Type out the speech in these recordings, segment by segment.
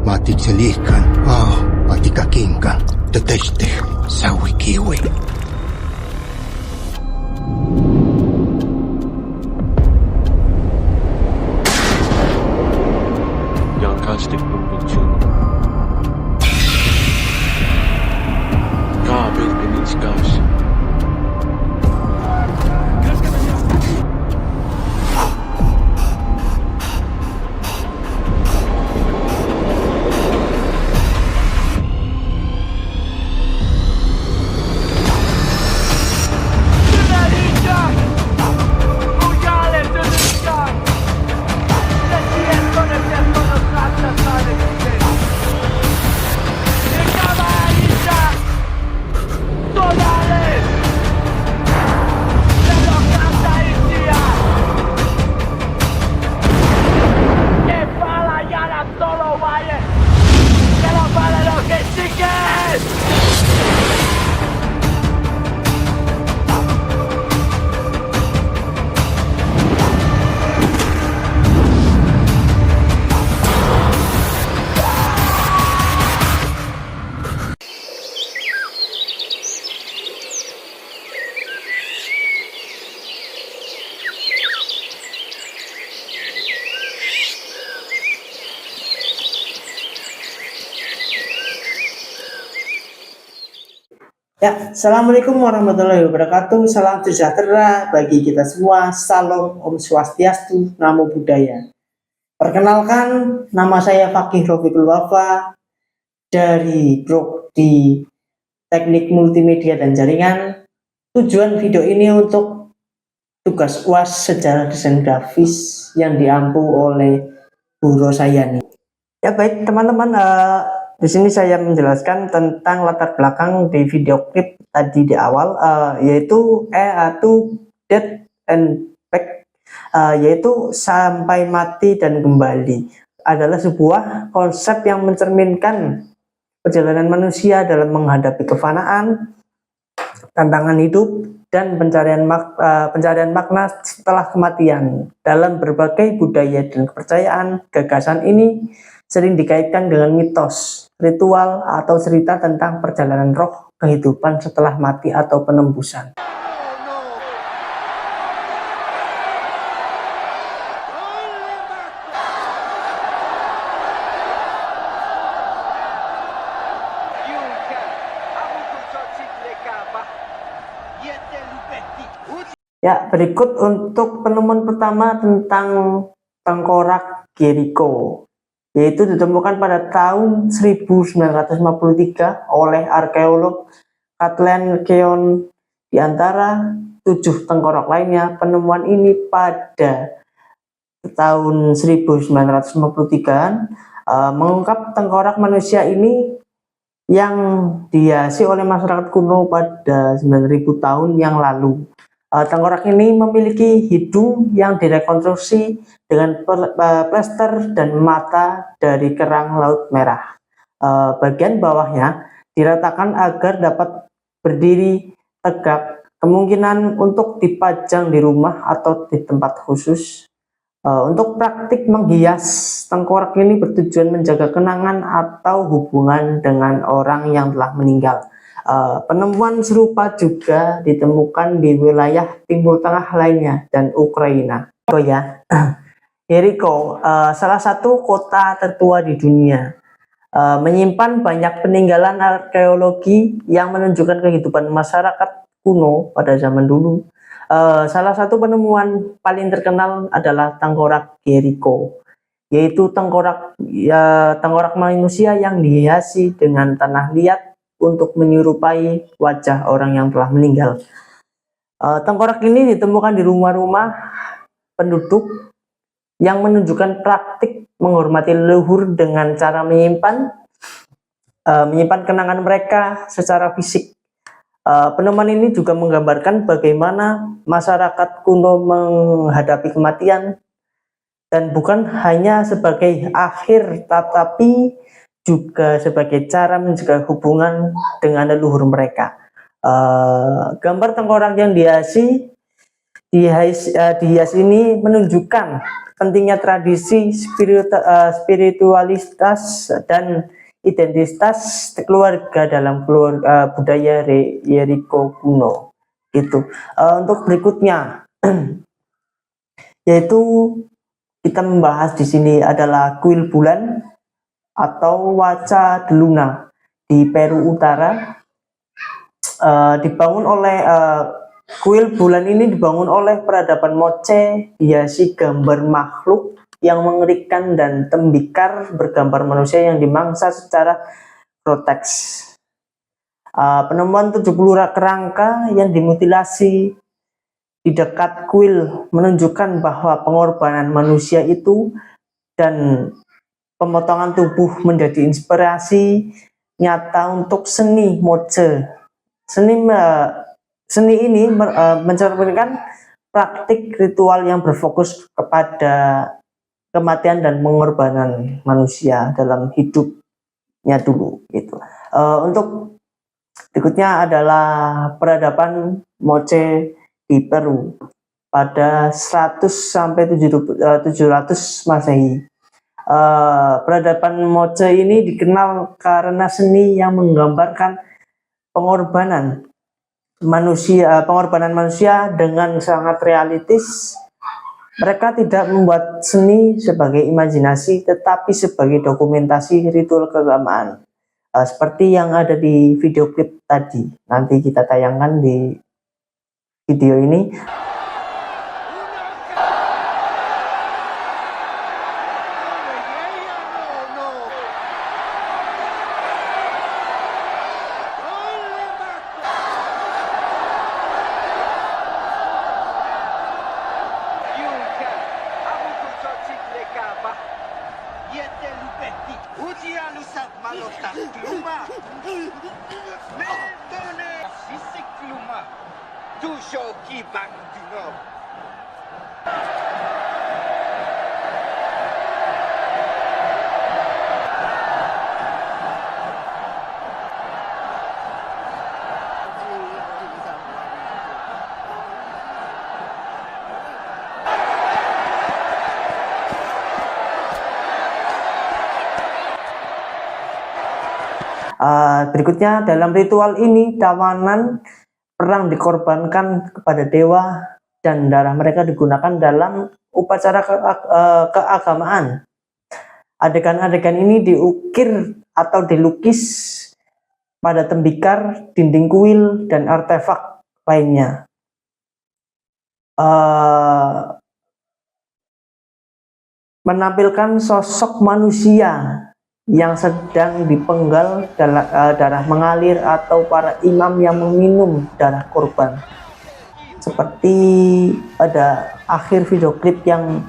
Matikselihkan, matikakingkan, teteste, sawikiwi. Yang kasih pembentuk kabel peniskas. Ya, Assalamualaikum warahmatullahi wabarakatuh. Salam sejahtera bagi kita semua. Salam Om Swastiastu, Namo Buddhaya. Perkenalkan, nama saya Fakih Rofiqul Wafa dari Prodi Teknik Multimedia dan Jaringan. Tujuan video ini untuk tugas UAS Sejarah Desain Grafis yang diampu oleh Bu Rosayani. Ya baik teman-teman, di sini saya menjelaskan tentang latar belakang di video klip tadi di awal, yaitu Death and Back, yaitu sampai mati dan kembali adalah sebuah konsep yang mencerminkan perjalanan manusia dalam menghadapi kefanaan, tantangan hidup, dan pencarian makna setelah kematian. Dalam berbagai budaya dan kepercayaan, gagasan ini sering dikaitkan dengan mitos, ritual, atau cerita tentang perjalanan roh, kehidupan setelah mati atau penembusan. Ya, berikut untuk penemuan pertama tentang tengkorak Jericho, yaitu ditemukan pada tahun 1953 oleh arkeolog Kathleen Keown. Di antara 7 tengkorak lainnya, penemuan ini pada tahun 1953 mengungkap tengkorak manusia ini yang dihiasi oleh masyarakat kuno pada 9.000 tahun yang lalu. Tengkorak ini memiliki hidung yang direkonstruksi dengan plester dan mata dari kerang laut merah. Bagian bawahnya diratakan agar dapat berdiri tegak, kemungkinan untuk dipajang di rumah atau di tempat khusus. Untuk praktik menghias tengkorak ini bertujuan menjaga kenangan atau hubungan dengan orang yang telah meninggal. Penemuan serupa juga ditemukan di wilayah Timur Tengah lainnya dan Ukraina. Jericho, salah satu kota tertua di dunia, menyimpan banyak peninggalan arkeologi yang menunjukkan kehidupan masyarakat kuno pada zaman dulu. Salah satu penemuan paling terkenal adalah tengkorak Jericho, yaitu tengkorak manusia yang dihiasi dengan tanah liat untuk menyerupai wajah orang yang telah meninggal. Tengkorak ini ditemukan di rumah-rumah penduduk yang menunjukkan praktik menghormati leluhur dengan cara menyimpan kenangan mereka secara fisik. Penemuan ini juga menggambarkan bagaimana masyarakat kuno menghadapi kematian, dan bukan hanya sebagai akhir, tetapi juga sebagai cara menjaga hubungan dengan leluhur mereka. Gambar tengkorak yang dihiasi Dihias ini menunjukkan pentingnya tradisi spiritualitas dan identitas keluarga dalam budaya Jericho kuno. Gitu. Untuk berikutnya, yaitu kita membahas di sini adalah kuil bulan atau Waca de Luna di Peru Utara. Kuil bulan ini dibangun oleh peradaban Moche, dihiasi gambar makhluk yang mengerikan dan tembikar bergambar manusia yang dimangsa secara groteks. Penemuan 70 kerangka yang dimutilasi di dekat kuil menunjukkan bahwa pengorbanan manusia itu dan pemotongan tubuh menjadi inspirasi nyata untuk seni Moche. Seni ini mencerminkan praktik ritual yang berfokus kepada kematian dan pengorbanan manusia dalam hidupnya dulu. Gitu. Untuk berikutnya adalah peradaban Moche di Peru pada 100 sampai 700 Masehi. Peradaban Moche ini dikenal karena seni yang menggambarkan pengorbanan manusia dengan sangat realistis. Mereka tidak membuat seni sebagai imajinasi, tetapi sebagai dokumentasi ritual keagamaan, seperti yang ada di video klip tadi. Nanti kita tayangkan di video ini. Berikutnya, dalam ritual ini tawanan perang dikorbankan kepada dewa dan darah mereka digunakan dalam upacara keagamaan. Adegan-adegan ini diukir atau dilukis pada tembikar, dinding kuil, dan artefak lainnya. Menampilkan sosok manusia yang sedang dipenggal, darah mengalir, atau para imam yang meminum darah korban, seperti pada akhir video klip yang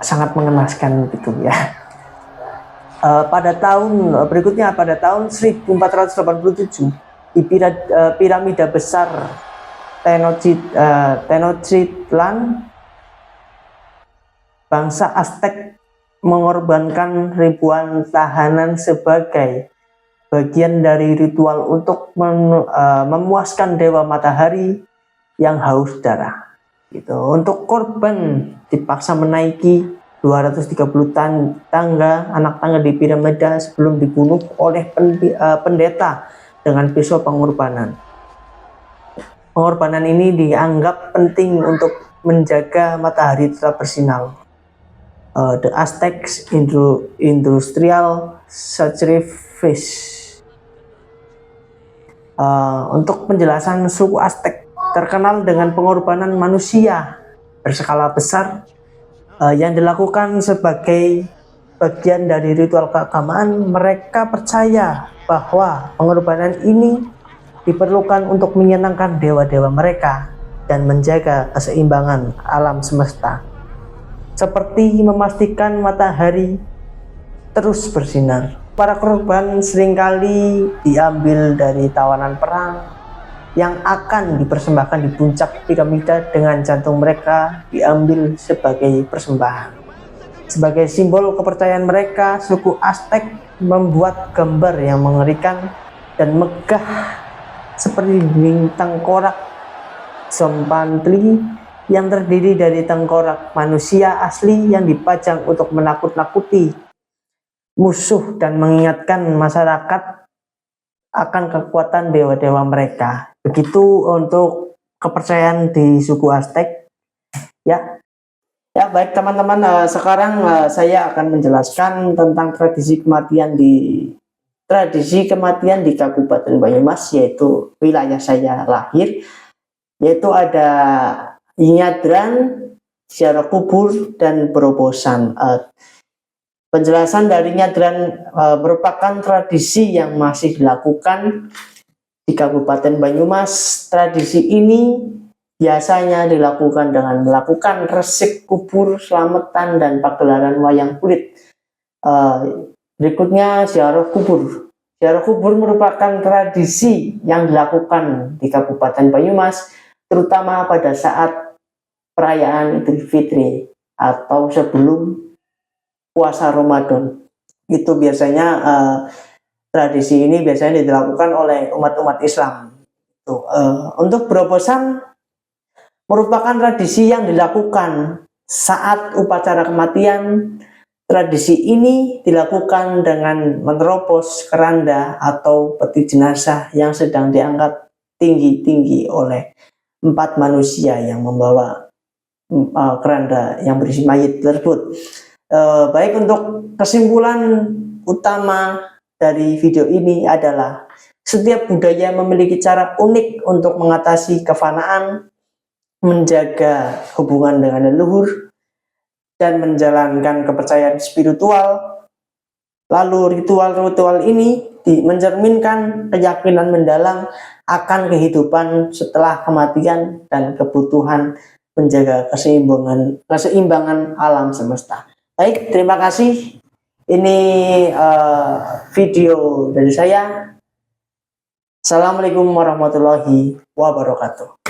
sangat mengenaskan gitu ya. Pada tahun berikutnya, pada tahun 1487 di piramida besar Tenochtitlan, bangsa Aztec mengorbankan ribuan tahanan sebagai bagian dari ritual untuk memuaskan dewa matahari yang haus darah. Gitu. Untuk korban dipaksa menaiki 230 tangga, anak tangga di piramida sebelum dibunuh oleh pendeta dengan pisau pengorbanan. Pengorbanan ini dianggap penting untuk menjaga matahari tetap bersinar. The Aztec Industrial Sacrifice. Untuk penjelasan, suku Aztec terkenal dengan pengorbanan manusia berskala besar yang dilakukan sebagai bagian dari ritual keagamaan. Mereka percaya bahwa pengorbanan ini diperlukan untuk menyenangkan dewa-dewa mereka dan menjaga keseimbangan alam semesta, seperti memastikan matahari terus bersinar. Para korban seringkali diambil dari tawanan perang yang akan dipersembahkan di puncak piramida dengan jantung mereka diambil sebagai persembahan. Sebagai simbol kepercayaan mereka, suku Aztec membuat gambar yang mengerikan dan megah seperti dinding tengkorak Zombantli yang terdiri dari tengkorak manusia asli yang dipajang untuk menakut-nakuti musuh dan mengingatkan masyarakat akan kekuatan dewa-dewa mereka. Begitu untuk kepercayaan di suku Aztec. Ya, baik teman-teman. Sekarang saya akan menjelaskan tentang tradisi kematian di Kabupaten Banyumas, yaitu wilayah saya lahir. Yaitu ada nyadran, ziarah kubur, dan berobosan. Penjelasan dari nyadran merupakan tradisi yang masih dilakukan di Kabupaten Banyumas. Tradisi ini biasanya dilakukan dengan melakukan resik kubur, selamatan, dan pagelaran wayang kulit. Berikutnya ziarah kubur. Ziarah kubur merupakan tradisi yang dilakukan di Kabupaten Banyumas, terutama pada saat perayaan Idul Fitri atau sebelum puasa Ramadan. Itu biasanya tradisi ini biasanya dilakukan oleh umat-umat Islam. Untuk berobosan merupakan tradisi yang dilakukan saat upacara kematian. Tradisi ini dilakukan dengan menerobos keranda atau peti jenazah yang sedang diangkat tinggi-tinggi oleh 4 manusia yang membawa keranda yang berisi mayit tersebut. Baik, untuk kesimpulan utama dari video ini adalah setiap budaya memiliki cara unik untuk mengatasi kefanaan, menjaga hubungan dengan leluhur, dan menjalankan kepercayaan spiritual. Lalu ritual-ritual ini mencerminkan keyakinan mendalam akan kehidupan setelah kematian dan kebutuhan menjaga keseimbangan alam semesta. Baik, terima kasih. Ini video dari saya. Assalamualaikum warahmatullahi wabarakatuh.